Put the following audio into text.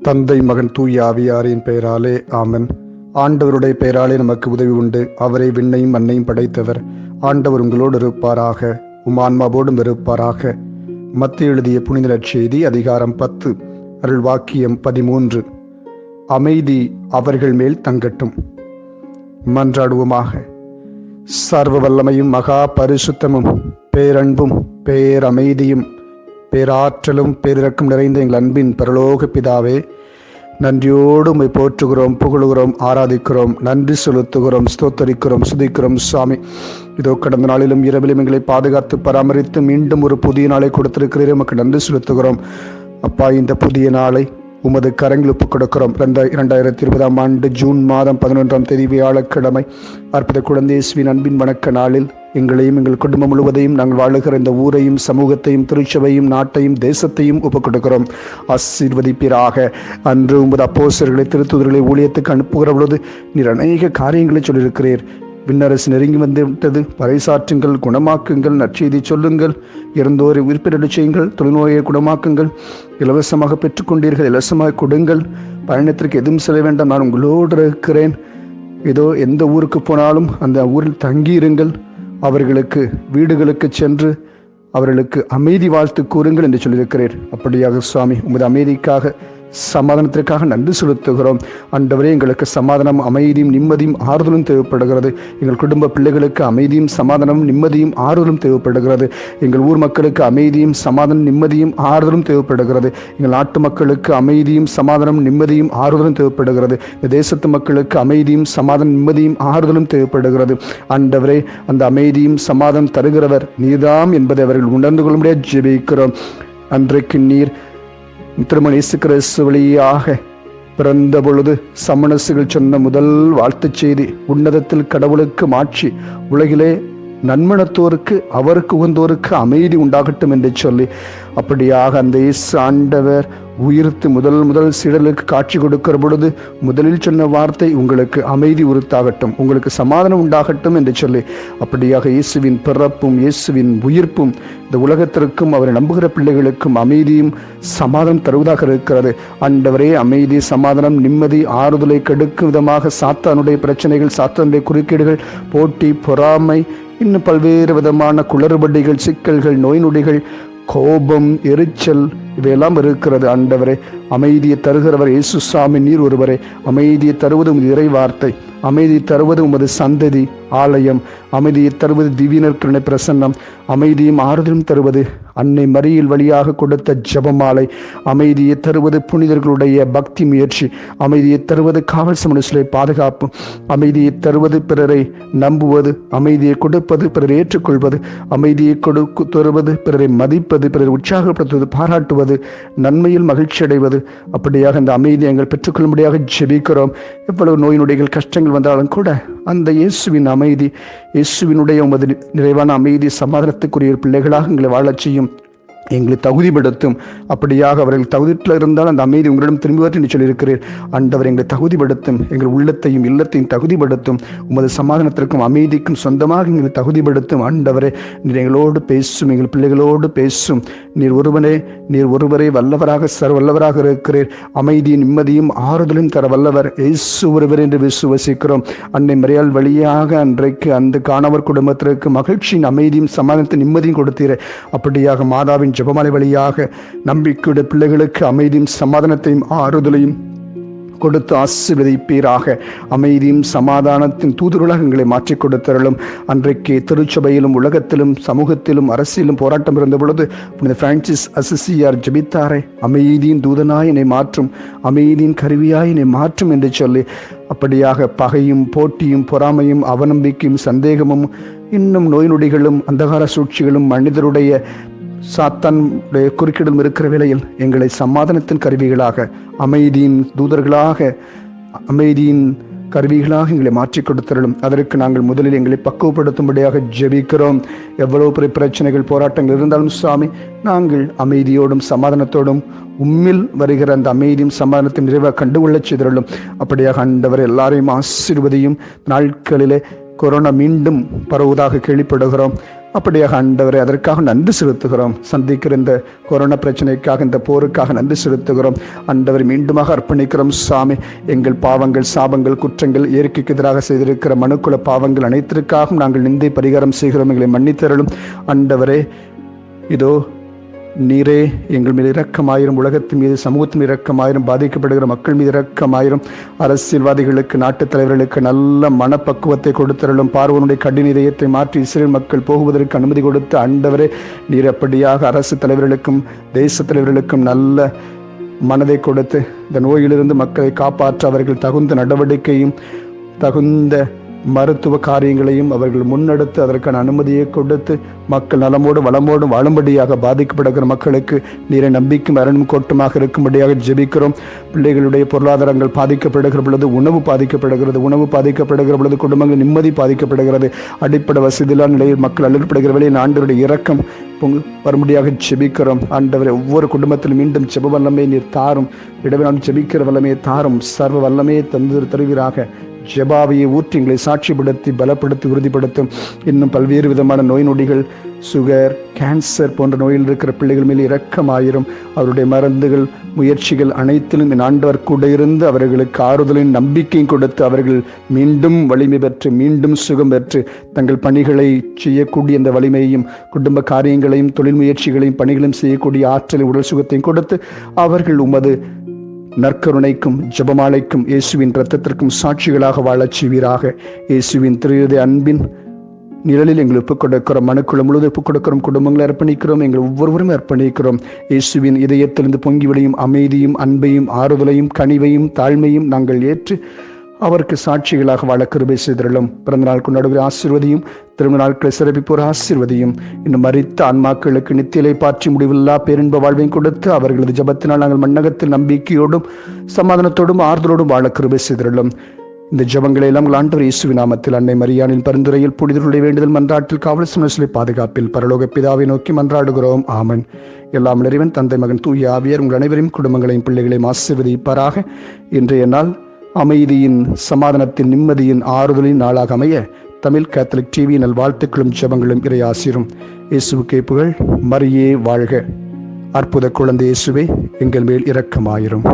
தந்தை மகன் தூய ஆவியாரின் பெயராலே ஆமென். ஆண்டவருடைய பெயராலே நமக்கு உதவி உண்டு. அவரை விண்ணையும் மண்ணையும் படைத்தவர். ஆண்டவர் உங்களோடு இருப்பாராக, ஆன்மாவோடும் இருப்பாராக. மத்திய எழுதிய புனித நற்செய்தி அதிகாரம் 10 அருள் வாக்கியம் 13. அமைதி அவர்கள் மேல் தங்கட்டும். மன்றாடுவோமாக. சர்வ வல்லமையும் மகா பரிசுத்தமும் பேரன்பும் பேரமைதியும் பேராற்றலும் பேரிரக்கம் நிறைந்த எங்கள் அன்பின் பரலோக பிதாவே, நன்றியோடு உம்மை போற்றுகிறோம், புகழுகிறோம், ஆராதிக்கிறோம், நன்றி செலுத்துகிறோம், ஸ்தோத்தரிக்கிறோம், சுதிக்கிறோம். சுவாமி, இதோ கடந்த நாளிலும் இரவிலும் எங்களை பாதுகாத்து பராமரித்து மீண்டும் ஒரு புதிய நாளை கொடுத்திருக்கிறீர். உமக்கு நன்றி செலுத்துகிறோம். அப்பா, இந்த புதிய நாளை உமது கரங்கள் ஒப்புக் கொடுக்கிறோம். 2020 ஜூன் மாதம் 11 வியாழக்கிழமை அற்புத குழந்தை இயேசுவின் அன்பின் வணக்க நாளில் எங்களையும் எங்கள் குடும்பம் முழுவதையும் நாங்கள் வாழுகிற இந்த ஊரையும் சமூகத்தையும் திருச்சபையும் நாட்டையும் தேசத்தையும் ஒப்புக் கொடுக்கிறோம். ஆசீர்வதிப்பீராக. அன்று உமது அப்போஸ்தலர்களை திருத்தூதர்களை ஊழியத்துக்கு அனுப்புகிற பொழுது நீர் அநேக காரியங்களை சொல்லியிருக்கிறீர். விண்ணரசு நெருங்கி வந்து விட்டது, பறைசாற்றுங்கள், குணமாக்குங்கள், நற்செய்தி சொல்லுங்கள், இறந்தோரை உயிர்ப்பிடச் செய்யுங்கள், தொழுநோயை குணமாக்குங்கள், இலவசமாக பெற்றுக்கொண்டீர்கள், இலவசமாக கொடுங்கள், பயணத்திற்கு எதுவும் செல்ல வேண்டாம், நான் உங்களோடு இருக்கிறேன். ஏதோ எந்த ஊருக்கு போனாலும் அந்த ஊரில் தங்கியிருங்கள், அவர்களுக்கு வீடுகளுக்கு சென்று அவர்களுக்கு அமைதி வாழ்த்து கூறுங்கள் என்று சொல்லியிருக்கிறீர். அப்படியாக சுவாமி, உமது அமைதிக்காக சமாதானத்திற்காக நன்றி செலுத்துகிறோம். ஆண்டவரே, எங்களுக்கு சமாதானம், அமைதியும் நிம்மதியும் ஆறுதலும் தேவைப்படுகிறது. எங்கள் குடும்ப பிள்ளைகளுக்கு அமைதியும் சமாதானமும் நிம்மதியும் ஆறுதலும் தேவைப்படுகிறது. எங்கள் ஊர் மக்களுக்கு அமைதியும் சமாதானம் நிம்மதியும் ஆறுதலும் தேவைப்படுகிறது. எங்கள் நாட்டு மக்களுக்கு அமைதியும் சமாதானம் நிம்மதியும் ஆறுதலும் தேவைப்படுகிறது. இந்த தேசத்து மக்களுக்கு அமைதியும் சமாதானம் நிம்மதியும் ஆறுதலும் தேவைப்படுகிறது. ஆண்டவரே, அந்த அமைதியும் சமாதானம் தருகிறவர் நீர்தாம் என்பதை அவர்கள் உணர்ந்து கொள்ளும்படியாக ஜெபிக்கிறோம். அன்றைக்கு நீர் திருமண இயேசு கிறிஸ்து வழியாக பிறந்த பொழுது சமணசுகள் சொன்ன முதல் வாழ்த்துச் செய்தி, உன்னதத்தில் கடவுளுக்கு மாட்சி, உலகிலே நன்மனத்தோருக்கு அவருக்கு உகந்தோருக்கு அமைதி உண்டாகட்டும் என்று சொல்லி, அப்படியாக அந்த இயேசு ஆண்டவர் உயிர்த்து முதல் சீடர்களுக்கு காட்சி கொடுக்கிற பொழுது முதலில் சொன்ன வார்த்தை, உங்களுக்கு அமைதி உறுத்தாகட்டும், உங்களுக்கு சமாதானம் உண்டாகட்டும் என்று சொல்லி, அப்படியாக இயேசுவின் பிறப்பும் இயேசுவின் உயிர்ப்பும் இந்த உலகத்திற்கும் அவரை நம்புகிற பிள்ளைகளுக்கும் அமைதியும் சமாதானம் தருவதாக இருக்கிறது. ஆண்டவரே, அமைதி சமாதானம் நிம்மதி ஆறுதலை கெடுக்கும் விதமாக சாத்தானுடைய பிரச்சனைகள், சாத்தானுடைய குறுக்கீடுகள், போட்டி பொறாமை, இன்னும் பல்வேறு விதமான குளறுபடிகள், சிக்கல்கள், நோய் நொடிகள், கோபம், எரிச்சல் இவையெல்லாம் இருக்கிறது. ஆண்டவரே, அமைதியை தருகிறவர் இயேசு சாமி நீர் ஒருவரே. அமைதியை தருவது உமது இறை வார்த்தை, அமைதியை தருவது உமது சந்ததி ஆலயம், அமைதியை தருவது திவ்ய கருணை பிரசன்னம், அமைதியும் ஆறுதலும் தருவது அன்னை மரியில் வழியாக கொடுத்த ஜெபமாலை, அமைதியை தருவது புனிதர்களுடைய பக்தி முயற்சி, அமைதியை தருவது காவல் சமூகத்திலே பாதுகாப்பு, அமைதியை தருவது பிறரை நம்புவது, அமைதியை கொடுப்பது பிறரை ஏற்றுக்கொள்வது, அமைதியை தருவது பிறரை மதிப்பது, பிறரை உற்சாகப்படுத்துவது, பாராட்டுவது, நன்மையில் மகிழ்ச்சி அடைவது. அப்படியாக இந்த அமைதியை எங்கள் பெற்றுக்கொள்ளும்படியாக ஜெபிக்கிறோம். எவ்வளவு நோய் நொடிகள் கஷ்டங்கள் வந்தாலும் கூட அந்த இயேசுவின் அமைதி, இயேசுவினுடைய உமது நிறைவான அமைதி சமாதானத்துக்குரிய பிள்ளைகளாக எங்களை வாழச் செய்யும், எங்களை தகுதிப்படுத்தும். அப்படியாக அவர்கள் தகுதியில் இருந்தால் அந்த அமைதி உங்களிடம் திரும்புவது என்று சொல்லியிருக்கிறீர். ஆண்டவர், எங்களை தகுதிப்படுத்தும், எங்கள் உள்ளத்தையும் இல்லத்தையும் தகுதிப்படுத்தும், உமது சமாதானத்திற்கும் அமைதிக்கும் சொந்தமாக எங்களை தகுதிப்படுத்தும். ஆண்டவரே, நீர் எங்களோடு பேசும், எங்கள் பிள்ளைகளோடு பேசும். நீர் ஒருவரே வல்லவராக வல்லவராக இருக்கிறீர். அமைதியும் நிம்மதியும் ஆறுதலும் தர வல்லவர் இயேசு ஒருவர் என்று விசுவசிக்கிறோம். அன்னை மரியாள் வழியாக அன்றைக்கு அந்த காணவர் குடும்பத்திற்கு மகிழ்ச்சியின் அமைதியும் சமாதானத்தை நிம்மதியும் கொடுத்தீரே. அப்படியாக மாதாவின் ஜெபமாலை வழியாக நம்பிக்கையுடைய பிள்ளைகளுக்கு அமைதியும் சமாதானத்தையும் ஆறுதலையும் கொடுத்து ஆசீர்வதிப்பீராக. அமைதியும் சமாதானத்தின் தூதுவர்களாக எங்களை மாற்றிக் கொடுத்தருளும். அன்றைக்கு திருச்சபையிலும் உலகத்திலும் சமூகத்திலும் அரசியலும் போராட்டம் இருந்த பொழுது புனித பிரான்சிஸ் அசிசியார் ஜெபித்தாரே, அமைதியின் தூதனாய் என்னை மாற்றும், அமைதியின் கருவியாய் என்னை மாற்றும் என்று சொல்லி, அப்படியாக பகையும் போட்டியும் பொறாமையும் அவநம்பிக்கையும் சந்தேகமும் இன்னும் நோய் நொடிகளும் அந்தகார சூழ்ச்சிகளும் மனிதருடைய சாத்தானுடைய குறுக்கிடும் இருக்கிற வேளையில் எங்களை சமாதானத்தின் கருவிகளாக, அமைதியின் தூதர்களாக, அமைதியின் கருவிகளாக எங்களை மாற்றிக் கொடுத்தருளும். அதற்கு நாங்கள் முதலில் எங்களை பக்குவப்படுத்தும்படியாக ஜெபிக்கிறோம். எவ்வளவு பெரிய பிரச்சனைகள் போராட்டங்கள் இருந்தாலும் சுவாமி, நாங்கள் அமைதியோடும் சமாதானத்தோடும் உம்மில் வருகிற அந்த அமைதியும் சமாதானத்தின் நிறைவாக கண்டுகொள்ளச் செய்தருளும். அப்படியாக ஆண்டவர் எல்லாரையும் ஆசீர்வதியும். நாட்களிலே கொரோனா மீண்டும் பரவுவதாக கேள்விப்படுகிறோம். அப்படியாக ஆண்டவரை அதற்காக நன்றி செலுத்துகிறோம். சந்திக்கிற இந்த கொரோனா பிரச்சனைக்காக, இந்த போருக்காக நன்றி செலுத்துகிறோம். ஆண்டவரை மீண்டுமாக அர்ப்பணிக்கிறோம். சாமி, எங்கள் பாவங்கள், சாபங்கள், குற்றங்கள், இயற்கைக்கு எதிராக செய்திருக்கிற மனுக்குல பாவங்கள் அனைத்திற்காகவும் நாங்கள் நிந்தை பரிகாரம் செய்கிறோம். எங்களை மன்னித்தருளும். ஆண்டவரே, இதோ நீரே எங்கள் மீது இரக்கமாயிரும், உலகத்தின் மீது, சமூகத்தின் இரக்கமாயிரும், பாதிக்கப்படுகிற மக்கள் மீது இரக்கமாயிரும். அரசியல்வாதிகளுக்கு, நாட்டுத் தலைவர்களுக்கு நல்ல மனப்பக்குவத்தை கொடுத்தருளும். பார்வோனுடைய கடின இதயத்தை மாற்றி இஸ்ரேல் மக்கள் போகுவதற்கு அனுமதி கொடுத்து ஆண்டவரே, நீர் அப்படியாக அரசு தலைவர்களுக்கும் தேச தலைவர்களுக்கும் நல்ல மனதை கொடுத்து இந்த நோயிலிருந்து மக்களை காப்பாற்ற அவர்கள் தகுந்த நடவடிக்கையும் தகுந்த மருத்துவ காரியங்களையும் அவர்கள் முன்னெடுத்து அதற்கான அனுமதியை கொடுத்து மக்கள் நலமோடு வளமோடும் வாழும்படியாக, பாதிக்கப்படுகிற மக்களுக்கு நீரை நம்பிக்கும் அரணும் கோட்டமாக இருக்கும்படியாக ஜெபிக்கிறோம். பிள்ளைகளுடைய பொருளாதாரங்கள் பாதிக்கப்படுகிற பொழுது, உணவு பாதிக்கப்படுகிற பொழுது குடும்பங்கள் நிம்மதி பாதிக்கப்படுகிறது. அடிப்படை வசதியில்லாத நிலையில் மக்கள் அழுகப்படுகிற வேளையில் ஆண்டவருடைய இரக்கம் வரும்படியாக ஜெபிக்கிறோம். ஆண்டவரை ஒவ்வொரு குடும்பத்திலும் மீண்டும் ஜெப வல்லமையை நீர் தாரும். இடவினால் ஜெபிக்கிற வல்லமையை தாரும். சர்வ வல்லமையை தருவீராக. ஜெபாவையை ஊற்றி எங்களை சாட்சிப்படுத்தி பலப்படுத்தி உறுதிப்படுத்தும். இன்னும் பல்வேறு விதமான நோய் நொடிகள், சுகர், கேன்சர் போன்ற நோயில் இருக்கிற பிள்ளைகள் மேல் இரக்கமாயிரும். அவருடைய மருந்துகள், முயற்சிகள் அனைத்திலும் என் ஆண்டவர் கூட இருந்து அவர்களுக்கு ஆறுதலின் நம்பிக்கையும் கொடுத்து அவர்கள் மீண்டும் வலிமை பெற்று, மீண்டும் சுகம் பெற்று தங்கள் பணிகளை செய்யக்கூடிய அந்த வலிமையையும், குடும்ப காரியங்களையும், தொழில் முயற்சிகளையும், பணிகளையும் செய்யக்கூடிய ஆற்றலை, உடல் சுகத்தையும் கொடுத்து அவர்கள் உமது நற்கருணைக்கும் ஜெபமாலைக்கும் இயேசுவின் இரத்தத்திற்கும் சாட்சிகளாக வாழச் செய்வீராக. இயேசுவின் திரு அன்பின் நிழலில் எங்கள் ஒப்புக் கொடுக்கிறோம். மனுக்குள்ள முழுவதும் ஒப்புக் கொடுக்கிறோம். குடும்பங்களை அர்ப்பணிக்கிறோம். எங்கள் ஒவ்வொருவரும் அர்ப்பணிக்கிறோம். இயேசுவின் இதயத்திலிருந்து பொங்கி விளையும் அமைதியும், அன்பையும், ஆறுதலையும், கனிவையும், தாழ்மையும் நாங்கள் ஏற்று அவருக்கு சாட்சிகளாக வாழ கிருபை செய்திருளும். பிறந்த நாள் கொண்டாடுகிற ஆசீர்வதியும், திருமண நாட்களை சிறப்பிப்போர் ஆசீர்வதியும். இன்னும் மரித்த ஆன்மாக்களுக்கு நித்தியலை பாற்றி முடிவில்லா பேரின்ப வாழ்வையும் கொடுத்து அவர்களது ஜபத்தினால் நாங்கள் மண்ணகத்தில் நம்பிக்கையோடும் சமாதானத்தோடும் ஆறுதலோடும் வாழ கிருபை செய்திருளும். இந்த ஜபங்களை எல்லாம் ஆண்டவர் இயேசுவின் நாமத்தில், அன்னை மரியானின் பரிந்துரையில், புனிதருடைய வேண்டுதல், மன்றாட்டில், காவல் சுமரசலை பாதுகாப்பில் பரலோக பிதாவை நோக்கி மன்றாடுகிறோம். ஆமன். எல்லாம் இறைவன், தந்தை, மகன், தூய ஆவியார் உங்கள் அனைவரையும், குடும்பங்களையும், பிள்ளைகளையும் ஆசீர்வதிப்பாராக. இன்றைய நாள் அமைதியின், சமாதானத்தின், நிம்மதியின், ஆறுதலின் நாளாக அமைய தமிழ் கேத்தலிக் டிவி நல்வாழ்த்துக்களும் ஜெபங்களும் இறை ஆசீரும். இயேசுவுக்கே புகழ். மரியே வாழ்க. அற்புத குழந்தை இயேசுவே, எங்கள் மேல் இரக்கமாயிரும்.